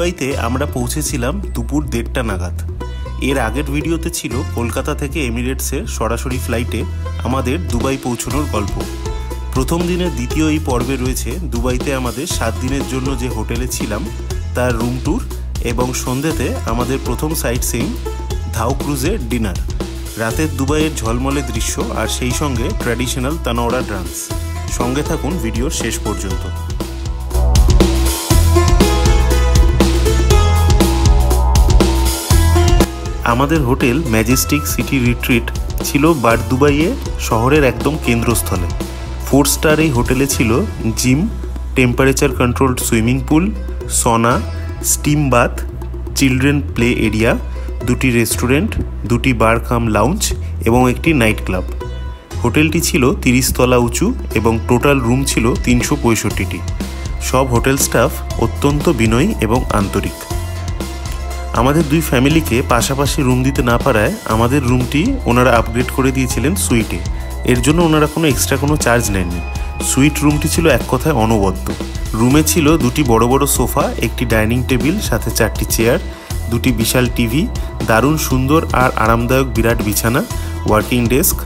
দুবাইতে আমরা পৌঁছেছিলাম দুপুর 1:30 নাগাদ। এর আগের ভিডিওতে ছিল কলকাতা থেকে এমিরেটসের সরাসরি ফ্লাইটে আমাদের দুবাই পৌঁছানোর গল্প। প্রথম দিনের দ্বিতীয় এই পর্বে রয়েছে দুবাইতে আমাদের 7 দিনের জন্য যে হোটেলে ছিলাম তার রুম ট্যুর এবং সন্ধ্যেতে আমাদের প্রথম সাইট সিইং ধাউ ক্রুজের ডিনার, রাতের দুবাইয়ের ঝলমলে দৃশ্য আর সেই সঙ্গে ট্র্যাডিশনাল তানোরা ডান্স। সঙ্গে থাকুন ভিডিওর শেষ পর্যন্ত। আমাদের হোটেল ম্যাজেস্টিক সিটি রিট্রিট ছিল বার দুবাইয়ে শহরের একদম কেন্দ্রস্থলে। 4 স্টার এই হোটেলে ছিল gym, temperature controlled swimming pool, sauna, steam bath, children play area, 2টি রেস্টুরেন্ট, 2টি বার কাম লাউঞ্জ এবং একটি নাইট ক্লাব। হোটেলটি ছিল 30 তলা উঁচু এবং টোটাল রুম ছিল 365টি। সব হোটেল স্টাফ অত্যন্ত বিনয়ী এবং আন্তরিক। আমাদের দুই ফ্যামিলিকে পাশাপাশি রুম দিতে না পারায় আমাদের রুমটি ওনারা আপগ্রেড করে দিয়েছিলেন সুইটে। এর জন্য ওনারা কোনো এক্সট্রা কোনো চার্জ নেননি। সুইট রুমটি ছিল এক কথায় অনবদ্য। রুমে ছিল 2টি বড় বড় সোফা, একটি ডাইনিং টেবিল, সাথে 4টি চেয়ার, 2টি বিশাল টিভি, দারুণ সুন্দর আর আরামদায়ক বিরাট বিছানা, ওয়ার্কিং ডেস্ক,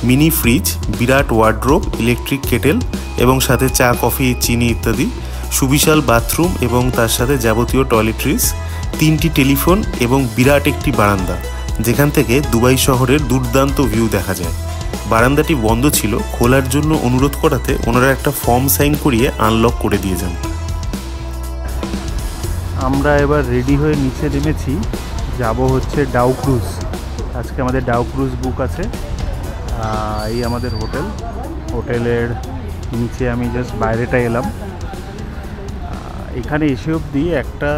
মিনি ফ্রিজ, বিরাট ওয়ার্ড্রোব, ইলেকট্রিক কেটেল এবং সাথে চা, কফি, চিনি ইত্যাদি, সুবিশাল বাথরুম এবং তার সাথে যাবতীয় টয়লেট্রিজ, 3টি টেলিফোন এবং বিরাট একটি বারান্দা যেখান থেকে দুবাই শহরের দুর্দান্ত ভিউ দেখা যায়। বারান্দাটি বন্ধ ছিল, খোলার জন্য অনুরোধ করাতে ওনারা একটা ফর্ম সাইন করিয়ে আনলক করে দিয়ে যান। আমরা এবার রেডি হয়ে নিচে নেমেছি, যাব হচ্ছে ডাউ ক্রুজ। আজকে আমাদের ডাউ ক্রুজ বুক আছে। এই আমাদের হোটেলের নিচে আমি জাস্ট বাইরেটা এলাম। এখানে এসে অবধি একটা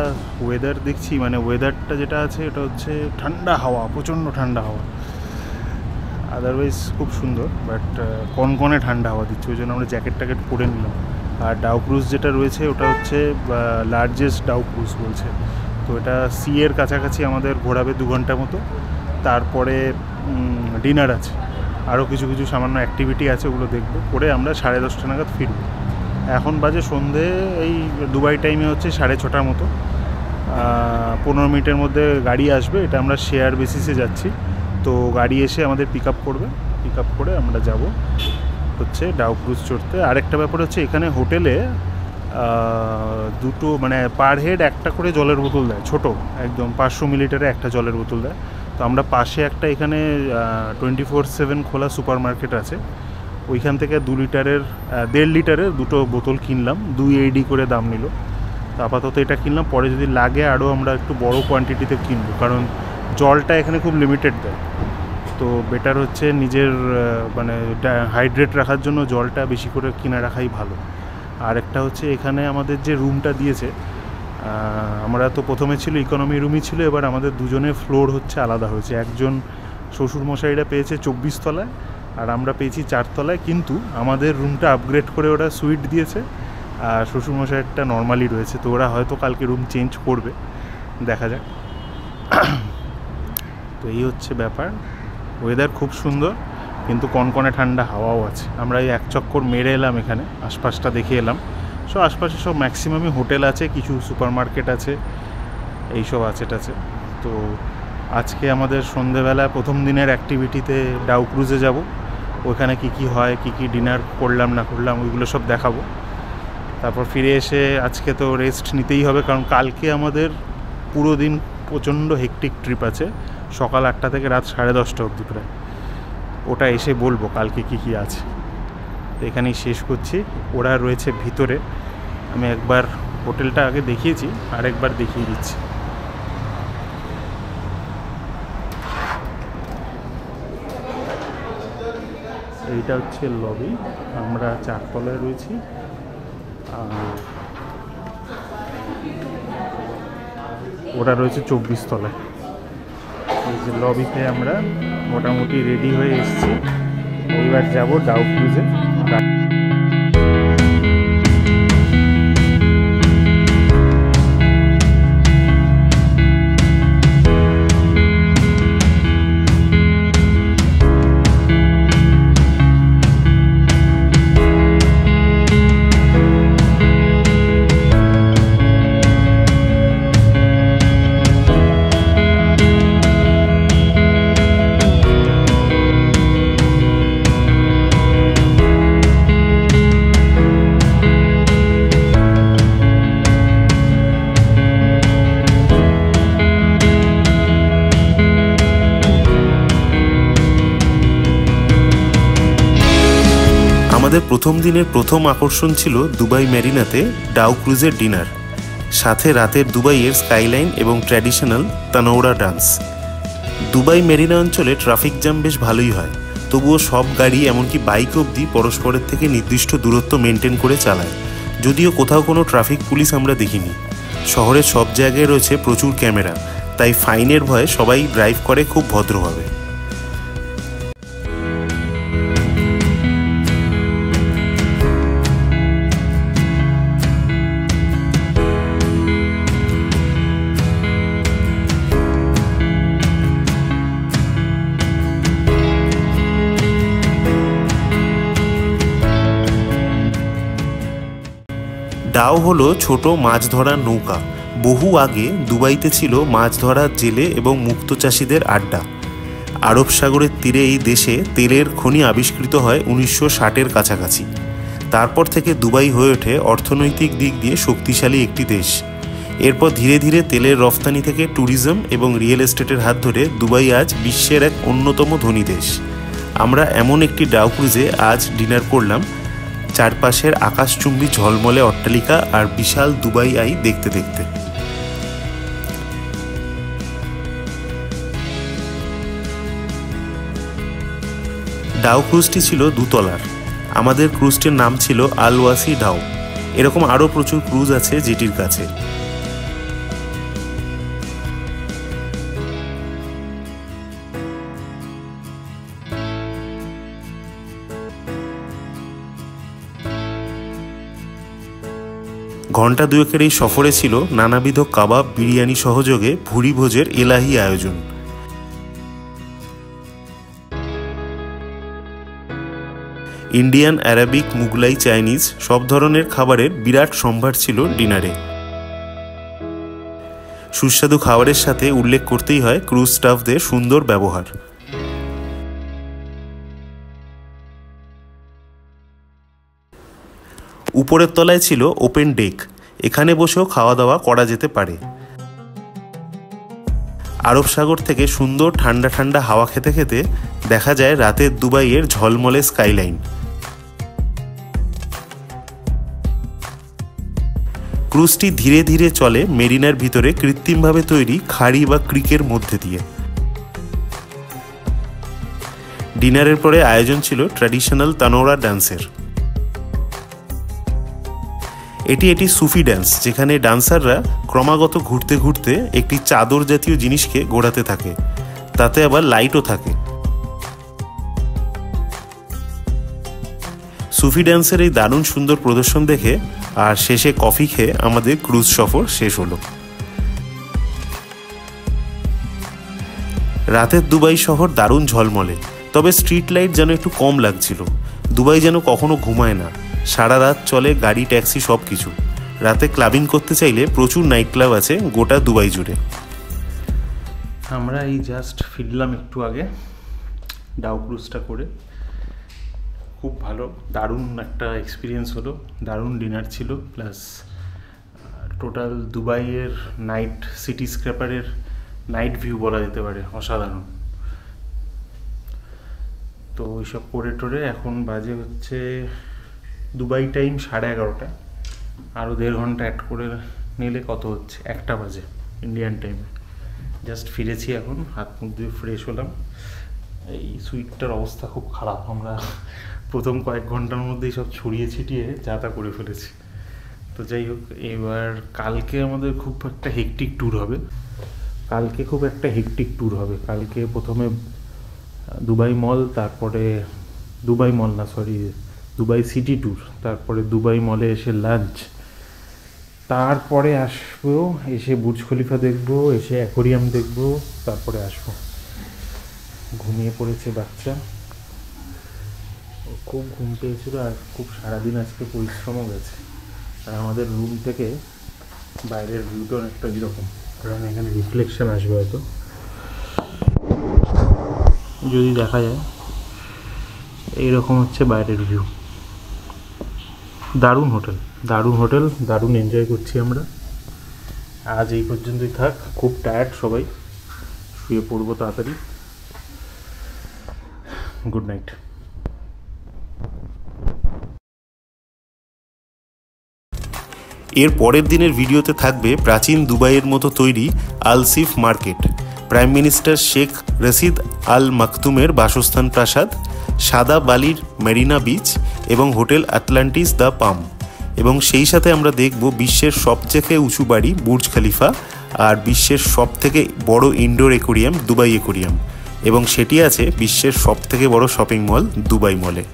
ওয়েদার দেখছি, মানে ওয়েদারটা যেটা আছে এটা হচ্ছে ঠান্ডা হাওয়া, প্রচণ্ড ঠান্ডা হাওয়া। আদারওয়াইজ খুব সুন্দর, বাট কনকনে ঠান্ডা হাওয়া দিচ্ছে, ওই জন্য আমরা জ্যাকেট ট্যাকেট পরে নিলাম। আর ডাউ ক্রুজ যেটা রয়েছে ওটা হচ্ছে লার্জেস্ট ডাউ ক্রুজ বলছে, তো এটা সি এর কাছাকাছি আমাদের ঘোরাবে 2 ঘন্টা মতো। তারপরে ডিনার আছে, আরও কিছু কিছু সামান্য অ্যাক্টিভিটি আছে, ওগুলো দেখবো, করে আমরা 10:30 নাগাদ ফিরবো। এখন বাজে সন্ধে, এই দুবাই টাইমে হচ্ছে 6:30 মতো। 15 মিনিটের মধ্যে গাড়ি আসবে। এটা আমরা শেয়ার বেসিসে যাচ্ছি, তো গাড়ি এসে আমাদের পিক আপ করে আমরা যাব হচ্ছে ডাউ ক্রুজ চড়তে। আরেকটা ব্যাপার হচ্ছে এখানে হোটেলে 2টো মানে পার হেড একটা করে জলের বোতল দেয়, ছোট একদম 500 মিলিলিটারে একটা জলের বোতল দেয়। তো আমরা পাশে একটা এখানে 24/7 খোলা সুপার মার্কেট আছে, ওইখান থেকে 2 লিটারের 1.5 লিটারের 2টো বোতল কিনলাম, 2 AED করে দাম নিল। তো আপাতত এটা কিনলাম, পরে যদি লাগে আরও আমরা একটু বড় কোয়ান্টিটিতে কিনবো, কারণ জলটা এখানে খুব লিমিটেড দেয়। তো বেটার হচ্ছে নিজের মানে হাইড্রেট রাখার জন্য জলটা বেশি করে কিনে রাখাই ভালো। আর একটা হচ্ছে এখানে আমাদের যে রুমটা দিয়েছে, আমরা তো প্রথমে ছিল ইকোনমি রুমই ছিল, এবার আমাদের দুজনের ফ্লোর হচ্ছে আলাদা হয়েছে। একজন শ্বশুরমশাইরা পেয়েছে 24 তলায় আর আমরা পেয়েছি 4 তলায়, কিন্তু আমাদের রুমটা আপগ্রেড করে ওরা সুইট দিয়েছে আর শ্বশুরমশাইয়েরটা নর্মালি রয়েছে। তো ওরা হয়তো কালকে রুম চেঞ্জ করবে, দেখা যাক। তো এই হচ্ছে ব্যাপার। ওয়েদার খুব সুন্দর, কিন্তু কনকনে ঠান্ডা হাওয়াও আছে। আমরা এই এক চক্কর মেরে এলাম, এখানে আশপাশটা দেখে এলাম। আশপাশে সব ম্যাক্সিমামই হোটেল আছে, কিছু সুপার মার্কেট আছে, এইসব আছে। তো আজকে আমাদের সন্ধেবেলা প্রথম দিনের অ্যাক্টিভিটিতে ডাউ ক্রুজে যাব। ওখানে কি হয়, কি ডিনার করলাম না করলাম, ওইগুলো সব দেখাবো। তারপর ফিরে এসে আজকে তো রেস্ট নিতেই হবে, কারণ কালকে আমাদের পুরো দিন প্রচণ্ড হেকটিক ট্রিপ আছে, সকাল 8টা থেকে রাত 10:30 অবধি প্রায়। ওটা এসে বলবো কালকে কি আছে। তো এখানেই শেষ করছি। ওরা রয়েছে ভিতরে, আমি একবার হোটেলটা আগে দেখিয়েছি, আরেকবার দেখিয়ে দিচ্ছি। এইটা হচ্ছে লবি, আমরা 4 তলায় রয়েছি। ওটা রয়েছে 24 তলায়। এই যে লবিতে আমরা মোটামুটি রেডি হয়ে এসেছি, এইবার যাব ডাউ ক্রুজে। আমাদের প্রথম দিনের প্রথম আকর্ষণ ছিল দুবাই মেরিনাতে ডাউ ক্রুজের ডিনার, সাথে রাতের দুবাইয়ের স্কাইলাইন এবং ট্র্যাডিশনাল তানৌরা ডান্স। দুবাই মেরিনা অঞ্চলে ট্রাফিক জ্যাম বেশ ভালোই হয়, তবুও সব গাড়ি এমনকি বাইক অবধি পরস্পরের থেকে নির্দিষ্ট দূরত্ব মেনটেন করে চালায়, যদিও কোথাও কোনো ট্রাফিক পুলিশ আমরা দেখিনি। শহরের সব জায়গায় রয়েছে প্রচুর ক্যামেরা, তাই ফাইনের ভয়ে সবাই ড্রাইভ করে খুব ভদ্রভাবে। ডাও হলো ছোট মাছ ধরার নৌকা। বহু আগে দুবাইতে ছিল মাছ ধরার জেলে এবং মুক্ত চাষিদের আড্ডা। আরব সাগরের তীরে এই দেশে তেলের খনি আবিষ্কৃত হয় 1960-এর কাছাকাছি। তারপর থেকে দুবাই হয়ে ওঠে অর্থনৈতিক দিক দিয়ে শক্তিশালী একটি দেশ। এরপর ধীরে ধীরে তেলের রফতানি থেকে ট্যুরিজম এবং রিয়েল এস্টেটের হাত ধরে দুবাই আজ বিশ্বের এক অন্যতম ধনী দেশ। আমরা এমন একটি ডাউ ক্রুজে আজ ডিনার করলাম, চারপাশের আকাশচুম্বী ঝলমলে অট্টালিকা আর বিশাল দুবাই আই দেখতে দেখতে। ডাউ ক্রুজটি ছিল দুতলার। আমাদের ক্রুজটির নাম ছিল আল ওয়াসি ডাউ। এরকম আরও প্রচুর ক্রুজ আছে যেটির কাছে। ঘণ্টা দুয়েকের এই সফরে ছিল নানাবিধ কাবাব, বিরিয়ানি সহযোগে ভুরি ভোজের এলাহি আয়োজন। ইন্ডিয়ান, অ্যারাবিক, মুঘলাই, চাইনিজ সব ধরনের খাবারের বিরাট সম্ভার ছিল ডিনারে। সুস্বাদু খাবারের সাথে উল্লেখ করতেই হয় ক্রুজ স্টাফদের সুন্দর ব্যবহার। উপরের তলায় ছিল ওপেন ডেক, এখানে বসেও খাওয়া দাওয়া করা যেতে পারে। আরব সাগর থেকে সুন্দর ঠান্ডা ঠান্ডা হাওয়া খেতে খেতে দেখা যায় রাতের দুবাইয়ের ঝলমলে স্কাইলাইন। ক্রুজটি ধীরে ধীরে চলে মেরিনার ভিতরে কৃত্রিমভাবে তৈরি খাড়ি বা ক্রিকের মধ্যে দিয়ে। ডিনারের পরে আয়োজন ছিল ট্র্যাডিশনাল তানৌরা ডান্সের। এটি সুফি ডান্স, যেখানে ডান্সাররা ক্রমাগত ঘুরতে ঘুরতে একটি চাদর জাতীয় জিনিসকে ঘোরাতে থাকে, তাতে আবার লাইটও থাকে। সুফি ডান্সের এই দারুণ সুন্দর প্রদর্শন দেখে আর শেষে কফি খেয়ে আমাদের ক্রুজ সফর শেষ হলো। রাতের দুবাই শহর দারুণ ঝলমলে, তবে স্ট্রিট লাইট যেন একটু কম লাগছিল। দুবাই যেন কখনো ঘুমায় না, সারা রাত চলে গাড়ি, ট্যাক্সি সব কিছু। রাতে ক্লাবিং করতে চাইলে প্রচুর নাইট ক্লাব আছে গোটা দুবাই জুড়ে। আমরা এই জাস্ট ফিরলাম একটু আগে ডাউ ক্রুজটা করে। খুব ভালো, দারুণ একটা এক্সপিরিয়েন্স হলো। দারুণ ডিনার ছিল, প্লাস টোটাল দুবাইয়ের নাইট সিটি স্ক্র্যাপারের নাইট ভিউ বলা যেতে পারে, অসাধারণ। তো ওইসব করে টোরে এখন বাজে হচ্ছে দুবাই টাইম 11:30। আরও 1.5 ঘন্টা অ্যাড করে নিলে কত হচ্ছে, 1টা বাজে ইন্ডিয়ান টাইমে। জাস্ট ফিরেছি এখন, হাত মুখ দিয়ে ফ্রেশ হলাম। এই সুইটটার অবস্থা খুব খারাপ, আমরা প্রথম কয়েক ঘন্টার মধ্যেই সব ছড়িয়ে ছিটিয়ে যা তা করে ফেলেছি। তো যাই হোক, এবার কালকে আমাদের খুব একটা হেকটিক ট্যুর হবে। কালকে প্রথমে দুবাই মল, তারপরে দুবাই সিটি ট্যুর, তারপরে দুবাই মলে এসে লাঞ্চ, তারপরে আসবো, এসে বুর্জ খলিফা দেখবো, এসে অ্যাকোরিয়াম দেখবো, তারপরে আসবো। ঘুমিয়ে পড়েছে বাচ্চা, খুব ঘুম পেয়েছিল আর খুব সারাদিন আজকে পরিশ্রমও গেছে। আর আমাদের রুম থেকে বাইরের ভিউটা অনেকটা এরকম, কারণ এখানে রিফ্লেকশন আসবে হয়তো, যদি দেখা যায়। এইরকম হচ্ছে বাইরের ভিউ। দারুণ হোটেল, দারুণ এনজয় করছি আমরা। আজ এই পর্যন্তই থাক, খুব টায়ার্ড সবাই, শুয়ে পড়বো তাড়াতাড়ি। Good night. এর পরের দিনের ভিডিওতে থাকবে প্রাচীন দুবাইয়ের মতো তৈরি Al Seef market, prime minister Sheikh Rashid Al মাকতুমের বাসস্থান প্রাসাদ, সাদা বালির মেরিনা বিচ এবং হোটেল আটলান্টিস দ্য পাম। এবং সেই সাথে আমরা দেখব বিশ্বের সবথেকে উঁচু বাড়ি বুর্জ খলিফা আর বিশ্বের সবথেকে বড় ইনডোর অ্যাকোয়ারিয়াম দুবাই অ্যাকোয়ারিয়াম, এবং সেটি আছে বিশ্বের সবথেকে বড় শপিং মল দুবাই মলে।